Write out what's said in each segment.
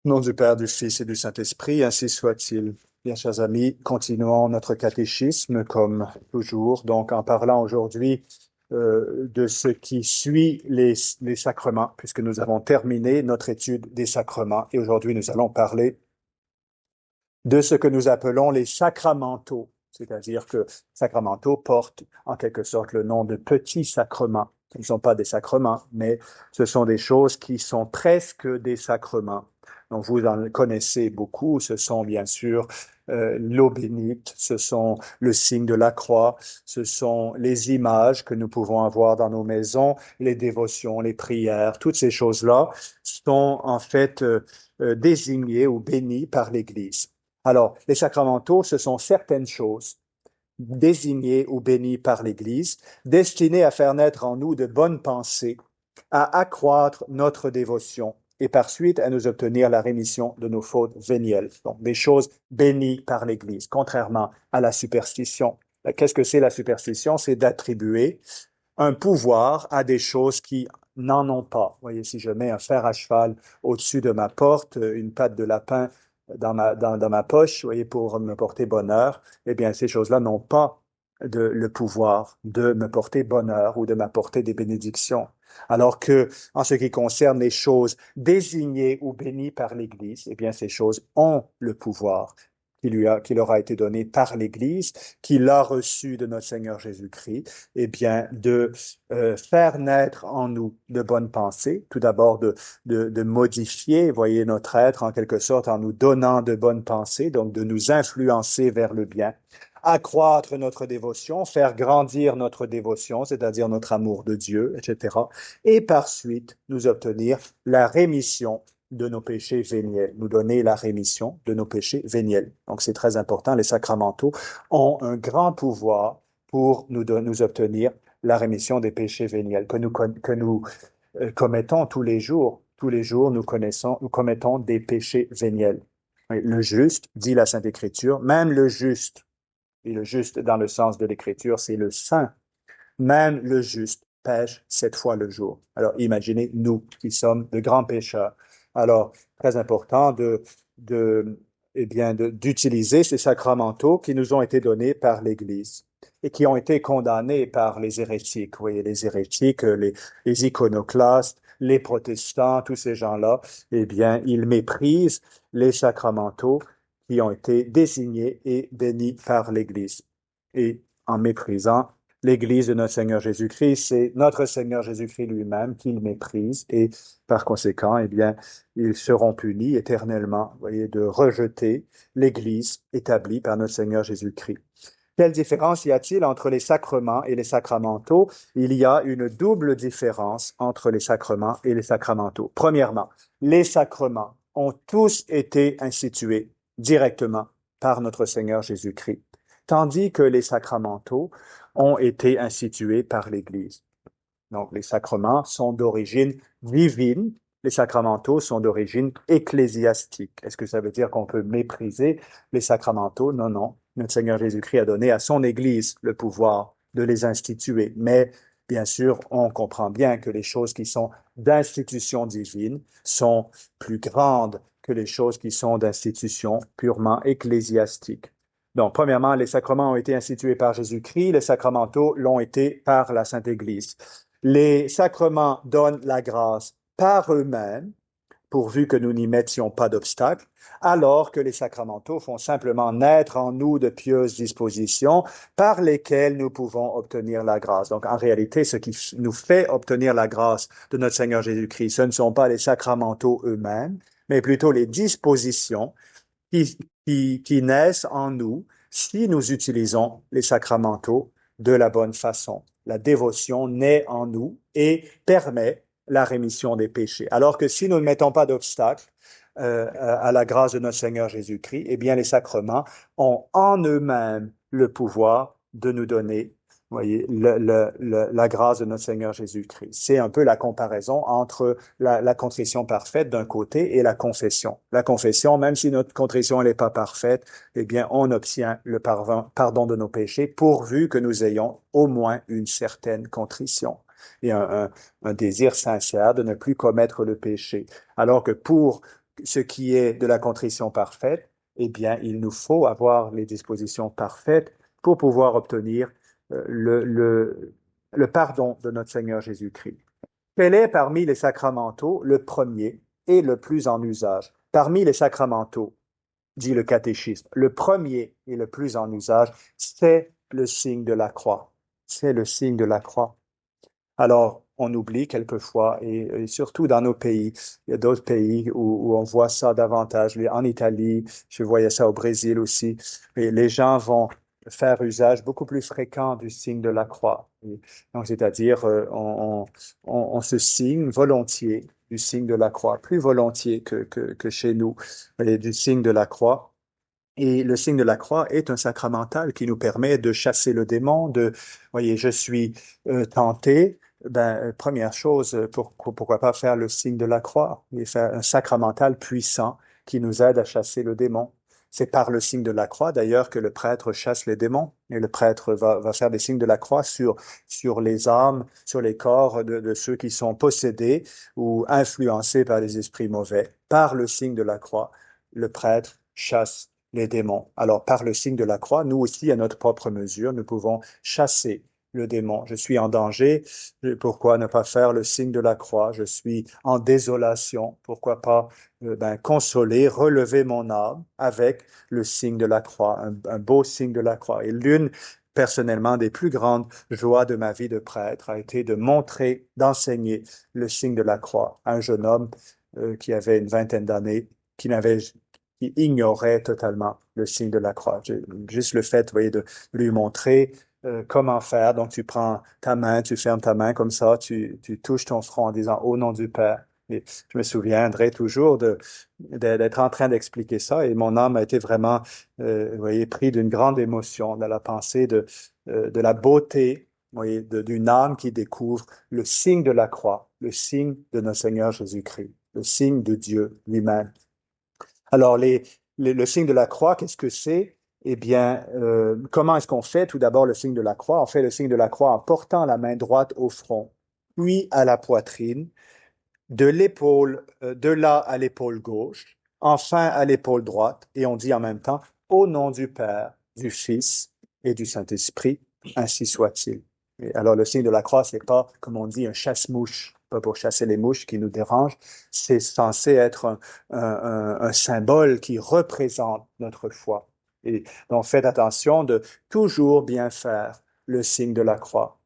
Au nom du Père, du Fils et du Saint-Esprit, ainsi soit-il. Bien, chers amis, continuons notre catéchisme comme toujours, donc en parlant aujourd'hui de ce qui suit les sacrements, puisque nous avons terminé notre étude des sacrements et aujourd'hui nous allons parler de ce que nous appelons les sacramentaux, c'est-à-dire que sacramentaux portent en quelque sorte le nom de petits sacrements. Ce ne sont pas des sacrements, mais ce sont des choses qui sont presque des sacrements. Donc vous en connaissez beaucoup, ce sont bien sûr l'eau bénite, ce sont le signe de la croix, ce sont les images que nous pouvons avoir dans nos maisons, les dévotions, les prières, toutes ces choses-là sont en fait désignées ou bénies par l'Église. Alors, les sacramentaux, ce sont certaines choses désignées ou bénies par l'Église, destinées à faire naître en nous de bonnes pensées, à accroître notre dévotion et par suite à nous obtenir la rémission de nos fautes vénielles. Donc, des choses bénies par l'Église, contrairement à la superstition. Qu'est-ce que c'est la superstition? C'est d'attribuer un pouvoir à des choses qui n'en ont pas. Vous voyez, si je mets un fer à cheval au-dessus de ma porte, une patte de lapin dans ma poche, vous voyez, pour me porter bonheur, eh bien, ces choses-là n'ont pas le pouvoir de me porter bonheur ou de m'apporter des bénédictions. Alors que, en ce qui concerne les choses désignées ou bénies par l'Église, eh bien, ces choses ont le pouvoir qui leur a été donné par l'Église, qu'il a reçu de notre Seigneur Jésus-Christ, eh bien, de faire naître en nous de bonnes pensées, tout d'abord de modifier, voyez, notre être en quelque sorte en nous donnant de bonnes pensées, donc de nous influencer vers le bien, accroître notre dévotion, faire grandir notre dévotion, c'est-à-dire notre amour de Dieu, etc., et par suite nous obtenir la rémission de nos péchés véniels, nous donner la rémission de nos péchés véniels. Donc c'est très important, les sacramentaux ont un grand pouvoir pour nous obtenir la rémission des péchés véniels que nous commettons tous les jours. Tous les jours, nous commettons des péchés véniels. Le juste, dit la Sainte Écriture, même le juste, et le juste dans le sens de l'Écriture, c'est le saint, même le juste pêche 7 fois le jour. Alors imaginez nous qui sommes de grands pécheurs. Alors, très important de, eh bien, d'utiliser ces sacramentaux qui nous ont été donnés par l'Église et qui ont été condamnés par les hérétiques. Vous voyez, les hérétiques, les iconoclastes, les protestants, tous ces gens-là, eh bien, ils méprisent les sacramentaux qui ont été désignés et bénis par l'Église. Et en méprisant l'Église de notre Seigneur Jésus-Christ, c'est notre Seigneur Jésus-Christ lui-même qu'ils méprisent et par conséquent, eh bien, ils seront punis éternellement, vous voyez, de rejeter l'Église établie par notre Seigneur Jésus-Christ. Quelle différence y a-t-il entre les sacrements et les sacramentaux? Il y a une double différence entre les sacrements et les sacramentaux. Premièrement, les sacrements ont tous été institués directement par notre Seigneur Jésus-Christ, tandis que les sacramentaux ont été institués par l'Église. Donc, les sacrements sont d'origine divine, les sacramentaux sont d'origine ecclésiastique. Est-ce que ça veut dire qu'on peut mépriser les sacramentaux? Non, non. Notre Seigneur Jésus-Christ a donné à son Église le pouvoir de les instituer. Mais, bien sûr, on comprend bien que les choses qui sont d'institution divine sont plus grandes que les choses qui sont d'institution purement ecclésiastique. Donc, premièrement, les sacrements ont été institués par Jésus-Christ, les sacramentaux l'ont été par la Sainte Église. Les sacrements donnent la grâce par eux-mêmes, pourvu que nous n'y mettions pas d'obstacle, alors que les sacramentaux font simplement naître en nous de pieuses dispositions par lesquelles nous pouvons obtenir la grâce. Donc, en réalité, ce qui nous fait obtenir la grâce de notre Seigneur Jésus-Christ, ce ne sont pas les sacramentaux eux-mêmes, mais plutôt les dispositions qui, qui naissent en nous si nous utilisons les sacramentaux de la bonne façon. La dévotion naît en nous et permet la rémission des péchés. Alors que si nous ne mettons pas d'obstacle à la grâce de notre Seigneur Jésus-Christ, eh bien les sacrements ont en eux-mêmes le pouvoir de nous donner, voyez, la grâce de notre Seigneur Jésus-Christ. C'est un peu la comparaison entre la contrition parfaite d'un côté et la confession. La confession, même si notre contrition n'est pas parfaite, eh bien, on obtient le pardon de nos péchés pourvu que nous ayons au moins une certaine contrition et un désir sincère de ne plus commettre le péché. Alors que pour ce qui est de la contrition parfaite, eh bien, il nous faut avoir les dispositions parfaites pour pouvoir obtenir le pardon de notre Seigneur Jésus-Christ. Quel est parmi les sacramentaux le premier et le plus en usage? Parmi les sacramentaux, dit le catéchisme, le premier et le plus en usage, c'est le signe de la croix. C'est le signe de la croix. Alors, on oublie quelquefois, et surtout dans nos pays, il y a d'autres pays où on voit ça davantage. En Italie, je voyais ça au Brésil aussi, et les gens vont faire usage beaucoup plus fréquent du signe de la croix. Et donc, c'est-à-dire, on se signe volontiers du signe de la croix, plus volontiers que chez nous, et du signe de la croix. Et le signe de la croix est un sacramental qui nous permet de chasser le démon, voyez, je suis tenté, première chose, pourquoi pas faire le signe de la croix et faire un sacramental puissant qui nous aide à chasser le démon. C'est par le signe de la croix, d'ailleurs, que le prêtre chasse les démons. Et le prêtre va faire des signes de la croix sur les âmes, sur les corps de ceux qui sont possédés ou influencés par les esprits mauvais. Par le signe de la croix, le prêtre chasse les démons. Alors, par le signe de la croix, nous aussi, à notre propre mesure, nous pouvons chasser le démon. Je suis en danger, pourquoi ne pas faire le signe de la croix? Je suis en désolation, pourquoi pas consoler, relever mon âme avec le signe de la croix, un beau signe de la croix. Et l'une, personnellement, des plus grandes joies de ma vie de prêtre a été de montrer, d'enseigner le signe de la croix à un jeune homme qui avait une vingtaine d'années, qui ignorait totalement le signe de la croix. Juste le fait, vous voyez, de lui montrer comment faire. Donc, tu prends ta main, tu fermes ta main comme ça, tu touches ton front en disant au nom du Père. Et je me souviendrai toujours d'être en train d'expliquer ça et mon âme a été vraiment, vous voyez, pris d'une grande émotion de la pensée de la beauté, vous voyez, d'une âme qui découvre le signe de la croix, le signe de notre Seigneur Jésus-Christ, le signe de Dieu lui-même. Alors, le signe de la croix, qu'est-ce que c'est? Eh bien, comment est-ce qu'on fait tout d'abord le signe de la croix? On fait le signe de la croix en portant la main droite au front, puis à la poitrine, de là à l'épaule gauche, enfin à l'épaule droite, et on dit en même temps, au nom du Père, du Fils et du Saint-Esprit, ainsi soit-il. Et alors, le signe de la croix, c'est pas, comme on dit, un chasse-mouche, pas pour chasser les mouches qui nous dérangent, c'est censé être un symbole qui représente notre foi. Et donc, faites attention de toujours bien faire le signe de la croix.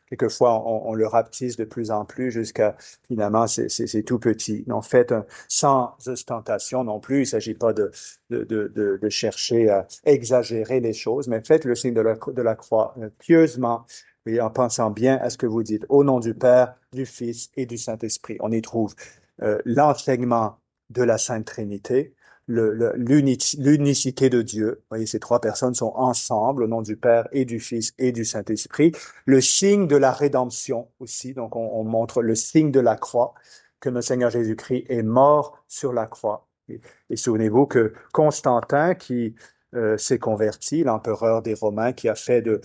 Quelquefois, on le rapetisse de plus en plus jusqu'à, finalement, c'est tout petit. En fait, sans ostentation non plus, il ne s'agit pas de chercher à exagérer les choses, mais faites le signe de la croix pieusement et en pensant bien à ce que vous dites. Au nom du Père, du Fils et du Saint-Esprit. On y trouve l'enseignement de la Sainte Trinité, l'unicité de Dieu. Vous voyez, ces trois personnes sont ensemble au nom du Père et du Fils et du Saint-Esprit. Le signe de la rédemption aussi. Donc, on montre le signe de la croix, que notre Seigneur Jésus-Christ est mort sur la croix. Et souvenez-vous que Constantin, qui s'est converti, l'empereur des Romains, qui a fait de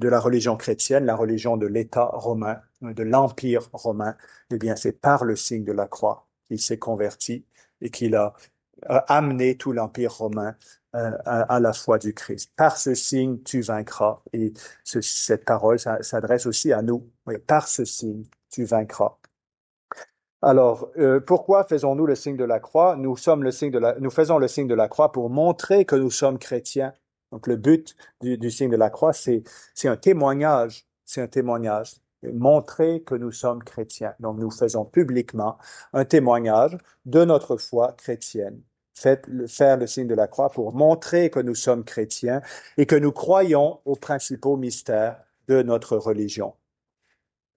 la religion chrétienne, la religion de l'État romain, de l'Empire romain, eh bien, c'est par le signe de la croix qu'il s'est converti et qu'il a amené tout l'Empire romain à la foi du Christ. Par ce signe, tu vaincras. Et cette parole s'adresse aussi à nous. Oui, par ce signe, tu vaincras. Alors, pourquoi faisons-nous le signe de la croix? Nous faisons le signe de la croix pour montrer que nous sommes chrétiens. Donc, le but du signe de la croix, c'est un témoignage. C'est un témoignage. Montrer que nous sommes chrétiens. Donc, nous faisons publiquement un témoignage de notre foi chrétienne. Faire le signe de la croix pour montrer que nous sommes chrétiens et que nous croyons aux principaux mystères de notre religion.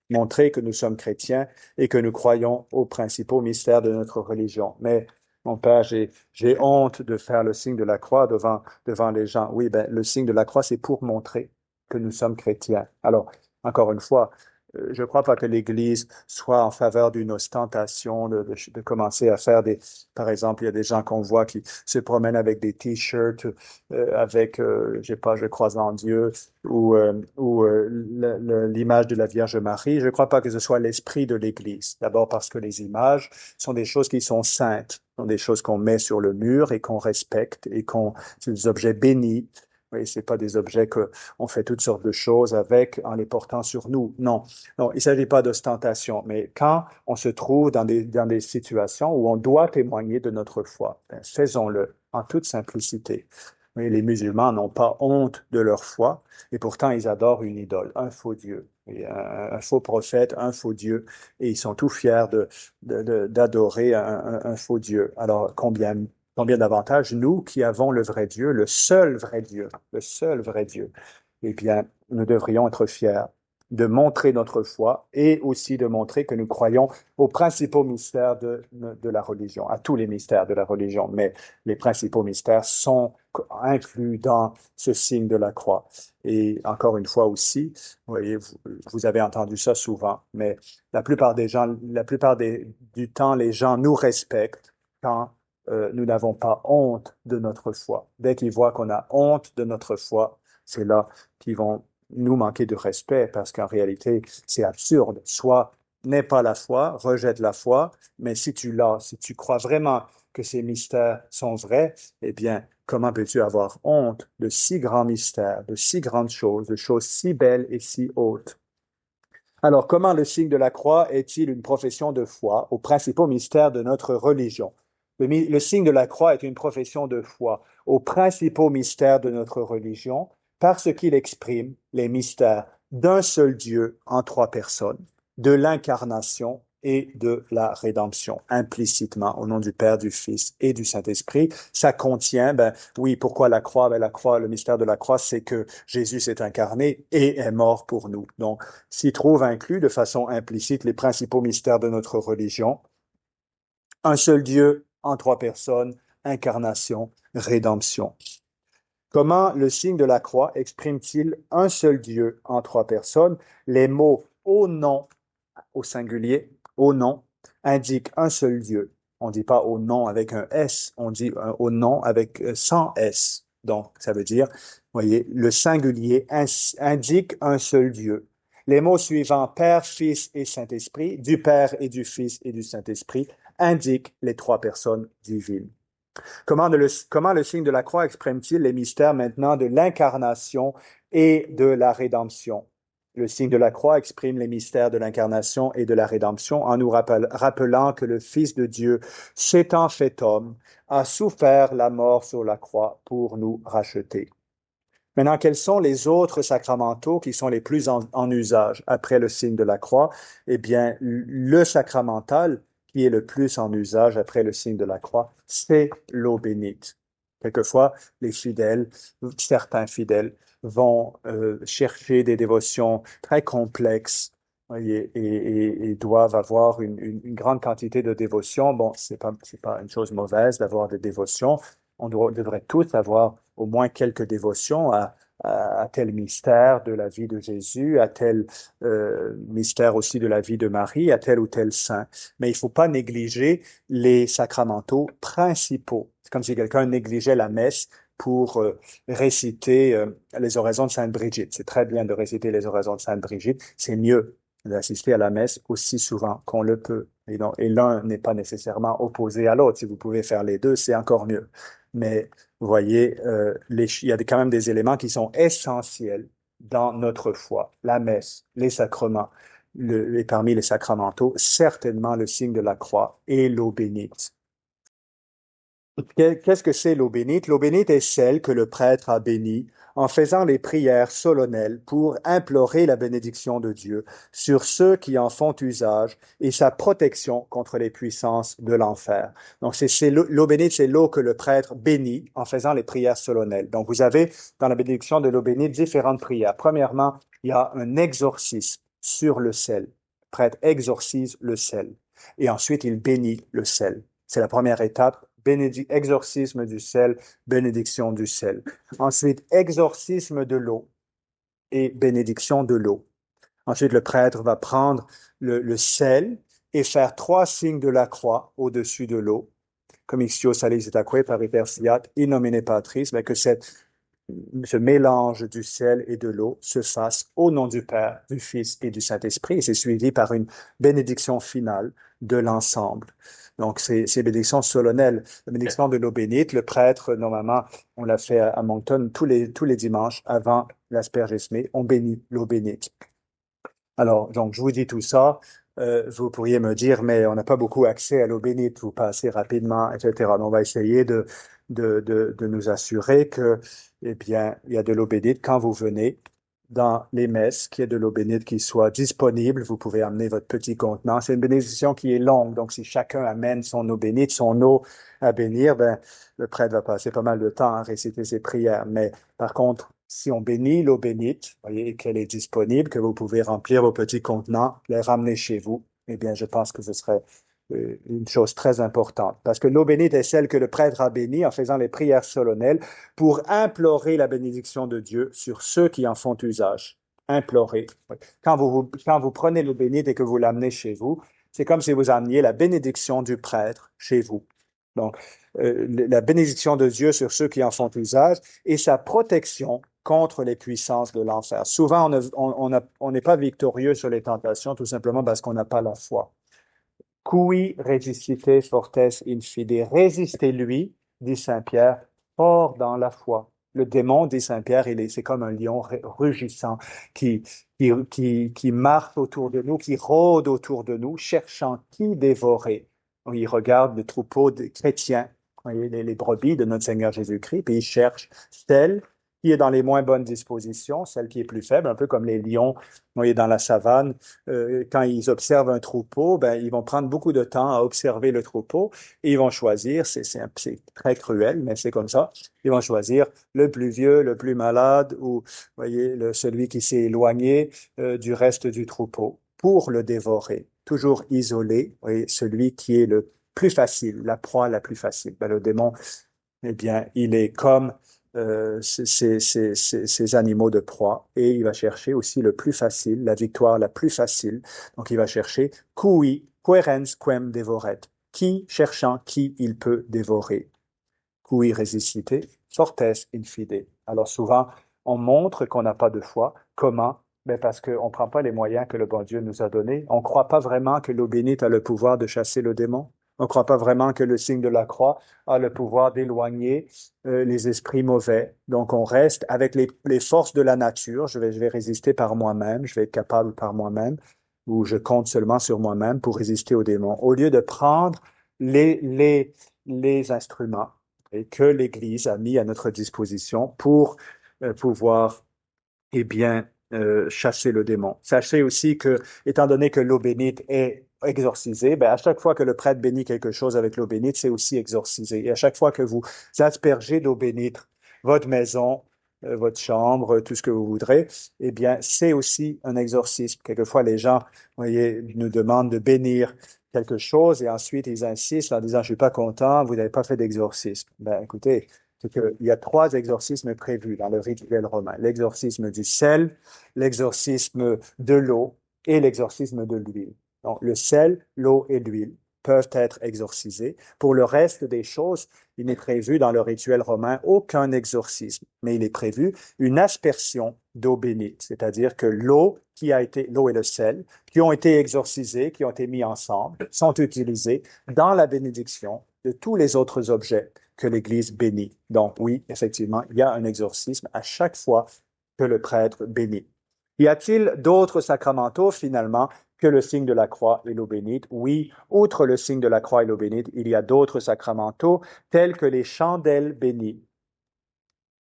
Montrer que nous sommes chrétiens et que nous croyons aux principaux mystères de notre religion. Mais, mon Père, j'ai honte de faire le signe de la croix devant les gens. Oui, le signe de la croix, c'est pour montrer que nous sommes chrétiens. Alors, encore une fois, je ne crois pas que l'Église soit en faveur d'une ostentation, de commencer à faire par exemple, il y a des gens qu'on voit qui se promènent avec des t-shirts avec, je sais pas, je crois en Dieu ou l'image de la Vierge Marie. Je ne crois pas que ce soit l'esprit de l'Église. D'abord parce que les images sont des choses qui sont saintes, sont des choses qu'on met sur le mur et qu'on respecte et c'est des objets bénis. Oui, c'est pas des objets que on fait toutes sortes de choses avec en les portant sur nous. Non, non, il s'agit pas d'ostentation. Mais quand on se trouve dans des situations où on doit témoigner de notre foi, ben, faisons-le en toute simplicité. Oui, les musulmans n'ont pas honte de leur foi et pourtant ils adorent une idole, un faux Dieu, et un faux prophète, un faux Dieu, et ils sont tout fiers d'adorer un faux Dieu. Alors combien davantage nous qui avons le vrai Dieu, le seul vrai Dieu. Eh bien, nous devrions être fiers de montrer notre foi et aussi de montrer que nous croyons aux principaux mystères de la religion, à tous les mystères de la religion, mais les principaux mystères sont inclus dans ce signe de la croix. Et encore une fois aussi, vous voyez, vous avez entendu ça souvent, mais la plupart des gens, du temps, les gens nous respectent quand nous n'avons pas honte de notre foi. Dès qu'ils voient qu'on a honte de notre foi, c'est là qu'ils vont nous manquer de respect parce qu'en réalité, c'est absurde. Soit n'aie pas la foi, rejette la foi, mais si tu l'as, si tu crois vraiment que ces mystères sont vrais, eh bien, comment peux-tu avoir honte de si grands mystères, de si grandes choses, de choses si belles et si hautes? Alors, comment le signe de la croix est-il une profession de foi aux principaux mystères de notre religion? Le signe de la croix est une profession de foi aux principaux mystères de notre religion parce qu'il exprime les mystères d'un seul Dieu en trois personnes, de l'incarnation et de la rédemption, implicitement, au nom du Père, du Fils et du Saint-Esprit. Ça contient, oui, pourquoi la croix? La croix, le mystère de la croix, c'est que Jésus s'est incarné et est mort pour nous. Donc, s'y trouvent inclus de façon implicite les principaux mystères de notre religion. Un seul Dieu en trois personnes, incarnation, rédemption. Comment le signe de la croix exprime-t-il un seul Dieu en trois personnes? Les mots au nom, au singulier, au nom, indiquent un seul Dieu. On ne dit pas au nom avec un S, on dit au nom avec sans S. Donc, ça veut dire, voyez, le singulier indique un seul Dieu. Les mots suivants, Père, Fils et Saint-Esprit, du Père et du Fils et du Saint-Esprit, indiquent les trois personnes divines. Comment le signe de la croix exprime-t-il les mystères maintenant de l'incarnation et de la rédemption? Le signe de la croix exprime les mystères de l'incarnation et de la rédemption en nous rappelant que le Fils de Dieu, s'étant fait homme, a souffert la mort sur la croix pour nous racheter. Maintenant, quels sont les autres sacramentaux qui sont les plus en usage après le signe de la croix? Eh bien, le sacramental qui est le plus en usage après le signe de la croix, c'est l'eau bénite. Quelquefois, certains fidèles, vont chercher des dévotions très complexes et doivent avoir une grande quantité de dévotions. Bon, c'est pas une chose mauvaise d'avoir des dévotions. Devrait tous avoir au moins quelques dévotions à tel mystère de la vie de Jésus, à tel mystère aussi de la vie de Marie, à tel ou tel saint. Mais il ne faut pas négliger les sacramentaux principaux. C'est comme si quelqu'un négligeait la messe pour réciter les oraisons de Sainte Brigitte. C'est très bien de réciter les oraisons de Sainte Brigitte. C'est mieux d'assister à la messe aussi souvent qu'on le peut. Et l'un n'est pas nécessairement opposé à l'autre. Si vous pouvez faire les deux, c'est encore mieux. Mais vous voyez, il y a quand même des éléments qui sont essentiels dans notre foi. La messe, les sacrements, et parmi les sacramentaux, certainement le signe de la croix et l'eau bénite. Qu'est-ce que c'est l'eau bénite? L'eau bénite est celle que le prêtre a bénie en faisant les prières solennelles pour implorer la bénédiction de Dieu sur ceux qui en font usage et sa protection contre les puissances de l'enfer. Donc, l'eau bénite, c'est l'eau que le prêtre bénit en faisant les prières solennelles. Donc, vous avez dans la bénédiction de l'eau bénite différentes prières. Premièrement, il y a un exorcisme sur le sel. Le prêtre exorcise le sel. Et ensuite, il bénit le sel. C'est la première étape. Exorcisme du sel, bénédiction du sel. Ensuite, exorcisme de l'eau et bénédiction de l'eau. Ensuite, le prêtre va prendre le sel et faire 3 signes de la croix au-dessus de l'eau. Commixtio salis et aquae pariter fiat in nomine Patris, mais que ce mélange du sel et de l'eau se fasse au nom du Père, du Fils et du Saint-Esprit. Et c'est suivi par une bénédiction finale de l'ensemble. Donc, c'est bénédiction solennelle. La bénédiction de l'eau bénite, le prêtre, normalement, on l'a fait à Moncton tous les dimanches avant l'aspergesme, on bénit l'eau bénite. Alors, donc, je vous dis tout ça. Vous pourriez me dire, mais on n'a pas beaucoup accès à l'eau bénite, vous passez rapidement, etc. Donc, on va essayer de nous assurer que, eh bien, il y a de l'eau bénite quand vous venez dans les messes, qu'il y ait de l'eau bénite qui soit disponible. Vous pouvez amener votre petit contenant. C'est une bénédiction qui est longue. Donc, si chacun amène son eau bénite, son eau à bénir, ben, le prêtre va passer pas mal de temps à réciter ses prières. Mais par contre, si on bénit l'eau bénite, voyez, qu'elle est disponible, que vous pouvez remplir vos petits contenants, les ramener chez vous, eh bien, je pense que ce serait une chose très importante. Parce que l'eau bénite est celle que le prêtre a bénie en faisant les prières solennelles pour implorer la bénédiction de Dieu sur ceux qui en font usage. Implorer. Quand vous prenez l'eau bénite et que vous l'amenez chez vous, c'est comme si vous ameniez la bénédiction du prêtre chez vous. Donc, la bénédiction de Dieu sur ceux qui en font usage et sa protection contre les puissances de l'enfer. Souvent, on n'est pas victorieux sur les tentations tout simplement parce qu'on n'a pas la foi. Cui resistite fortes in fide. Résistez-lui, dit Saint Pierre, fort dans la foi. Le démon, dit Saint Pierre, c'est comme un lion rugissant qui marche autour de nous, qui rôde autour de nous, cherchant qui dévorer. Il regarde le troupeau des chrétiens, voyez, les brebis de notre Seigneur Jésus-Christ, puis il cherche celle qui est dans les moins bonnes dispositions, celle qui est plus faible, un peu comme les lions, voyez, dans la savane. Quand ils observent un troupeau, ben, ils vont prendre beaucoup de temps à observer le troupeau et ils vont choisir, c'est très cruel, mais c'est comme ça, ils vont choisir le plus vieux, le plus malade ou, voyez, celui qui s'est éloigné du reste du troupeau pour le dévorer. Toujours isolé, voyez, celui qui est le plus facile, la proie la plus facile. Ben, le démon, eh bien, il est comme ces animaux de proie et il va chercher aussi le plus facile, la victoire la plus facile. Donc, il va chercher cui querens quem devoret, qui cherchant qui il peut dévorer. Cui resistite fortes in fide. Alors, souvent, on montre qu'on n'a pas de foi. Comment? Ben parce qu'on ne prend pas les moyens que le bon Dieu nous a donnés. On ne croit pas vraiment que l'eau bénite a le pouvoir de chasser le démon. On ne croit pas vraiment que le signe de la croix a le pouvoir d'éloigner les esprits mauvais. Donc, on reste avec les forces de la nature. Je vais résister par moi-même. Je vais être capable par moi-même ou je compte seulement sur moi-même pour résister aux démons. Au lieu de prendre les instruments et que l'Église a mis à notre disposition pour pouvoir, eh bien, chasser le démon. Sachez aussi que, étant donné que l'eau bénite est exorcisée, ben, à chaque fois que le prêtre bénit quelque chose avec l'eau bénite, c'est aussi exorcisé. Et à chaque fois que vous aspergez d'eau bénite votre maison, votre chambre, tout ce que vous voudrez, eh bien, c'est aussi un exorcisme. Quelquefois, les gens, vous voyez, nous demandent de bénir quelque chose et ensuite ils insistent en disant, je suis pas content, vous n'avez pas fait d'exorcisme. Ben, écoutez, c'est qu'il y a 3 exorcismes prévus dans le rituel romain. L'exorcisme du sel, l'exorcisme de l'eau et l'exorcisme de l'huile. Donc, le sel, l'eau et l'huile peuvent être exorcisés. Pour le reste des choses, il n'est prévu dans le rituel romain aucun exorcisme, mais il est prévu une aspersion d'eau bénite, c'est-à-dire que l'eau et le sel, qui ont été exorcisés, qui ont été mis ensemble, sont utilisés dans la bénédiction de tous les autres objets que l'Église bénit. Donc oui, effectivement, il y a un exorcisme à chaque fois que le prêtre bénit. Y a-t-il d'autres sacramentaux finalement que le signe de la croix et l'eau bénite? Oui, outre le signe de la croix et l'eau bénite, il y a d'autres sacramentaux tels que les chandelles bénies.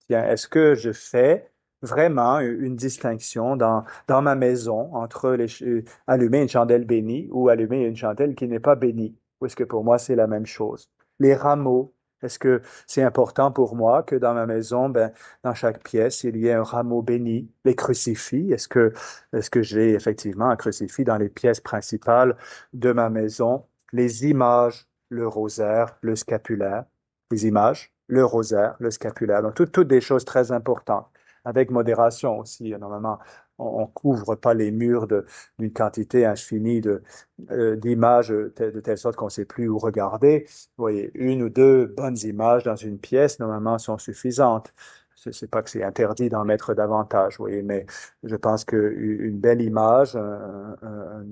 Tiens, est-ce que je fais vraiment une distinction dans ma maison entre allumer une chandelle bénie ou allumer une chandelle qui n'est pas bénie? Ou est-ce que pour moi c'est la même chose? Les rameaux, est-ce que c'est important pour moi que dans ma maison, ben, dans chaque pièce, il y ait un rameau béni? Les crucifix, est-ce que j'ai effectivement un crucifix dans les pièces principales de ma maison? Les images, le rosaire, le scapulaire, les images, le rosaire, le scapulaire. Donc, toutes des choses très importantes, avec modération aussi. Normalement, on couvre pas les murs d'une quantité infinie d'images de telle sorte qu'on ne sait plus où regarder. Vous voyez, une ou deux bonnes images dans une pièce, normalement, sont suffisantes. C'est pas que c'est interdit d'en mettre davantage, vous voyez, mais je pense qu'une belle image, un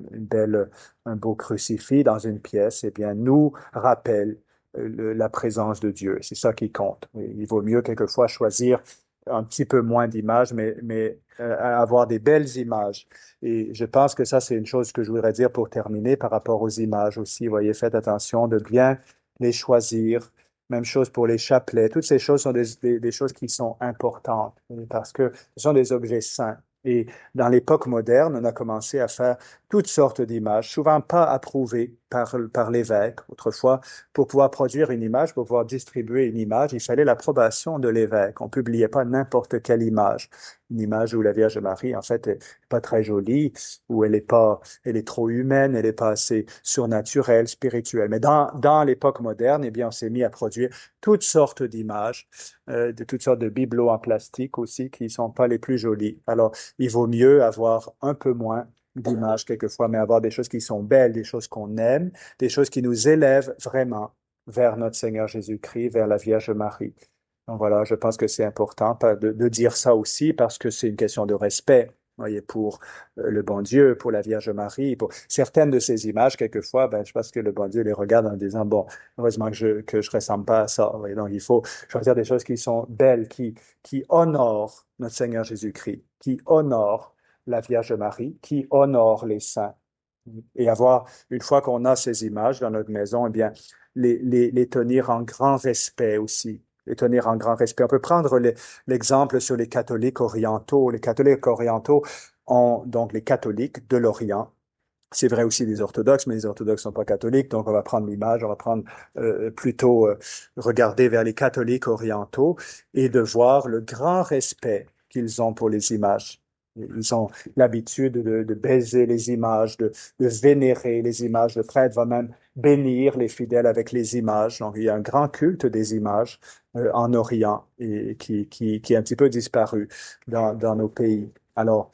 beau crucifix dans une pièce, eh bien, nous rappelle la présence de Dieu. C'est ça qui compte. Il vaut mieux quelquefois choisir un petit peu moins d'images, mais avoir des belles images. Et je pense que ça, c'est une chose que je voudrais dire pour terminer par rapport aux images aussi. Vous voyez, faites attention de bien les choisir. Même chose pour les chapelets. Toutes ces choses sont des choses qui sont importantes parce que ce sont des objets saints. Et dans l'époque moderne, on a commencé à faire toutes sortes d'images, souvent pas approuvées par l'évêque. Autrefois, pour pouvoir produire une image, pour pouvoir distribuer une image, il fallait l'approbation de l'évêque. On publiait pas n'importe quelle image. Une image où la Vierge Marie, en fait, est pas très jolie, où elle est trop humaine, elle est pas assez surnaturelle, spirituelle. Mais dans l'époque moderne, eh bien, on s'est mis à produire toutes sortes d'images, de toutes sortes de bibelots en plastique aussi, qui sont pas les plus jolies. Alors, il vaut mieux avoir un peu moins d'images quelquefois, mais avoir des choses qui sont belles, des choses qu'on aime, des choses qui nous élèvent vraiment vers notre Seigneur Jésus-Christ, vers la Vierge Marie. Donc voilà, je pense que c'est important de dire ça aussi parce que c'est une question de respect. Voyez, pour le bon Dieu, pour la Vierge Marie, pour certaines de ces images, quelquefois, ben, je pense que le bon Dieu les regarde en disant, bon, heureusement que je ressemble pas à ça. Voyez, donc, il faut choisir des choses qui sont belles, qui honorent notre Seigneur Jésus-Christ, qui honorent la Vierge Marie, qui honorent les saints. Et avoir, une fois qu'on a ces images dans notre maison, eh bien, les tenir en grand respect aussi. Les tenir en grand respect. On peut prendre l'exemple sur les catholiques orientaux. Les catholiques orientaux ont donc les catholiques de l'Orient. C'est vrai aussi des orthodoxes, mais les orthodoxes sont pas catholiques, donc on va prendre l'image, on va prendre plutôt regarder vers les catholiques orientaux et de voir le grand respect qu'ils ont pour les images. Ils ont l'habitude de baiser les images, de vénérer les images. Le prêtre va même bénir les fidèles avec les images. Donc il y a un grand culte des images en Orient et qui est un petit peu disparu dans nos pays. Alors,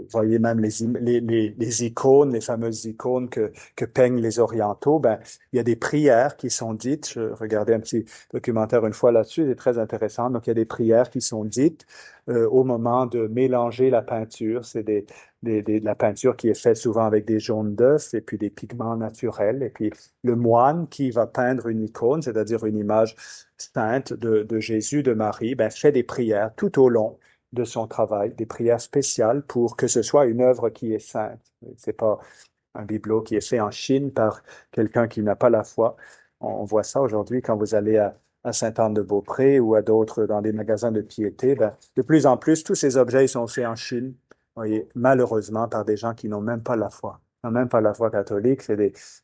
voyez même les icônes, les fameuses icônes que peignent les orientaux, ben, il y a des prières qui sont dites. Je regardais un petit documentaire une fois là-dessus, c'est très intéressant. Donc, il y a des prières qui sont dites au moment de mélanger la peinture. C'est de la peinture qui est faite souvent avec des jaunes d'œufs et puis des pigments naturels. Et puis, le moine qui va peindre une icône, c'est-à-dire une image sainte de Jésus, de Marie, ben, fait des prières tout au long de son travail, des prières spéciales pour que ce soit une œuvre qui est sainte. C'est pas un bibelot qui est fait en Chine par quelqu'un qui n'a pas la foi. On voit ça aujourd'hui quand vous allez à Sainte-Anne-de-Beaupré ou à d'autres dans des magasins de piété. Ben, de plus en plus, tous ces objets ils sont faits en Chine, voyez, malheureusement par des gens qui n'ont même pas la foi. N'ont même pas la foi catholique, c'est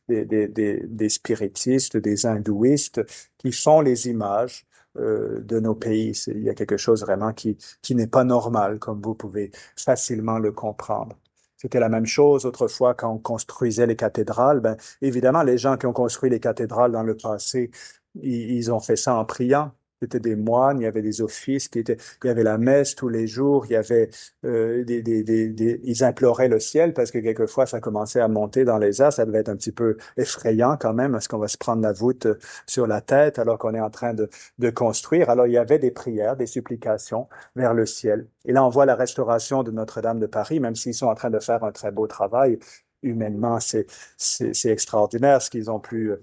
des spiritistes, des hindouistes qui font les images de nos pays. Il y a quelque chose vraiment qui n'est pas normal, comme vous pouvez facilement le comprendre. C'était la même chose autrefois quand on construisait les cathédrales. Ben, évidemment, les gens qui ont construit les cathédrales dans le passé, ils ont fait ça en priant. C'était des moines, il y avait des offices il y avait la messe tous les jours, il y avait ils imploraient le ciel parce que quelquefois ça commençait à monter dans les airs, ça devait être un petit peu effrayant quand même, parce qu'on va se prendre la voûte sur la tête alors qu'on est en train de construire. Alors il y avait des prières, des supplications vers le ciel. Et là on voit la restauration de Notre-Dame de Paris, même s'ils sont en train de faire un très beau travail. Humainement, c'est extraordinaire ce qu'ils ont pu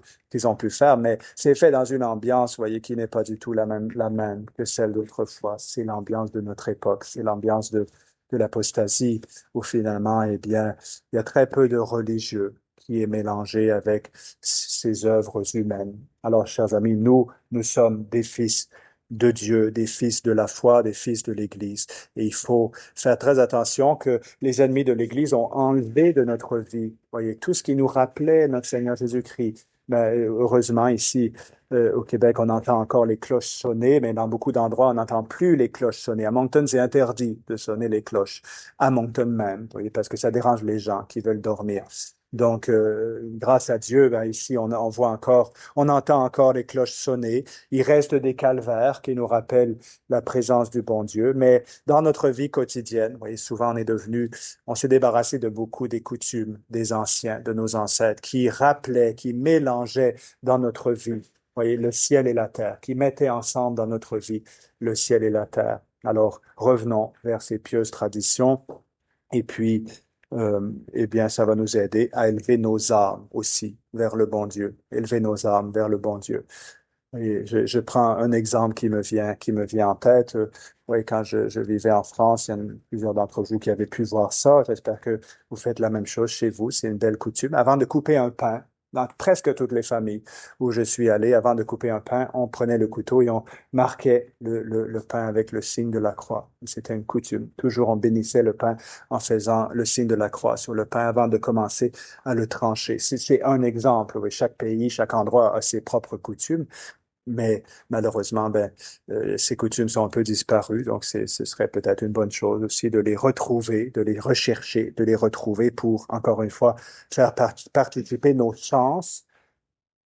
faire, mais c'est fait dans une ambiance, vous voyez, qui n'est pas du tout la même que celle d'autrefois. C'est l'ambiance de notre époque, c'est l'ambiance de l'apostasie, où finalement, eh bien, il y a très peu de religieux qui est mélangé avec ces œuvres humaines. Alors, chers amis, nous sommes des fils de Dieu, des fils de la foi, des fils de l'Église. Et il faut faire très attention que les ennemis de l'Église ont enlevé de notre vie. Vous voyez, tout ce qui nous rappelait notre Seigneur Jésus-Christ. Ben, heureusement, ici, au Québec, on entend encore les cloches sonner, mais dans beaucoup d'endroits, on n'entend plus les cloches sonner. À Moncton, c'est interdit de sonner les cloches. À Moncton même, vous voyez, parce que ça dérange les gens qui veulent dormir. Donc, grâce à Dieu, ben, ici, on voit encore, on entend encore les cloches sonner. Il reste des calvaires qui nous rappellent la présence du bon Dieu. Mais dans notre vie quotidienne, vous voyez, souvent on s'est débarrassé de beaucoup des coutumes des anciens, de nos ancêtres, qui rappelaient, qui mélangeaient dans notre vie. Vous voyez, le ciel et la terre, qui mettaient ensemble dans notre vie le ciel et la terre. Alors, revenons vers ces pieuses traditions et puis, eh bien, ça va nous aider à élever nos âmes aussi vers le bon Dieu, élever nos âmes vers le bon Dieu. Et je prends un exemple qui me vient en tête. Oui, quand je vivais en France, il y en a plusieurs d'entre vous qui avaient pu voir ça. J'espère que vous faites la même chose chez vous. C'est une belle coutume. Avant de couper un pain, dans presque toutes les familles où je suis allé, avant de couper un pain, on prenait le couteau et on marquait le pain avec le signe de la croix. C'était une coutume. Toujours on bénissait le pain en faisant le signe de la croix sur le pain avant de commencer à le trancher. C'est un exemple. Oui, chaque pays, chaque endroit a ses propres coutumes. Mais malheureusement, ces coutumes sont un peu disparues, donc ce serait peut-être une bonne chose aussi de les retrouver, de les rechercher, de les retrouver pour, encore une fois, faire participer nos sens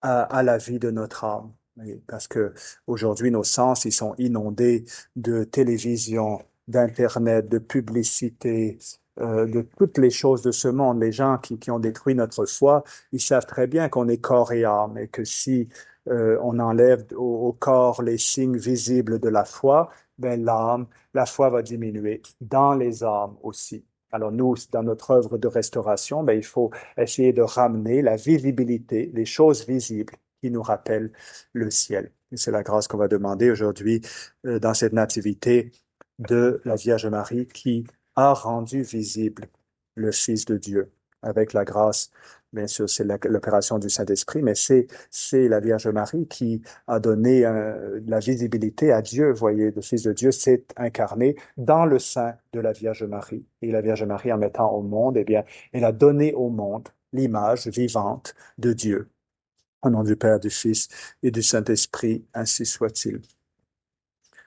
à la vie de notre âme. Oui, parce que aujourd'hui, nos sens, ils sont inondés de télévision, d'Internet, de publicité, de toutes les choses de ce monde. Les gens qui ont détruit notre foi, ils savent très bien qu'on est corps et âme et que si on enlève au corps les signes visibles de la foi, ben la foi va diminuer dans les âmes aussi. Alors nous, dans notre œuvre de restauration, ben, il faut essayer de ramener la visibilité, les choses visibles qui nous rappellent le ciel. Et c'est la grâce qu'on va demander aujourd'hui dans cette nativité de la Vierge Marie qui a rendu visible le Fils de Dieu avec la grâce. Bien sûr, c'est l'opération du Saint-Esprit, mais c'est la Vierge Marie qui a donné la visibilité à Dieu. Vous voyez, le Fils de Dieu s'est incarné dans le sein de la Vierge Marie. Et la Vierge Marie, en mettant au monde, eh bien, elle a donné au monde l'image vivante de Dieu. Au nom du Père, du Fils et du Saint-Esprit, ainsi soit-il.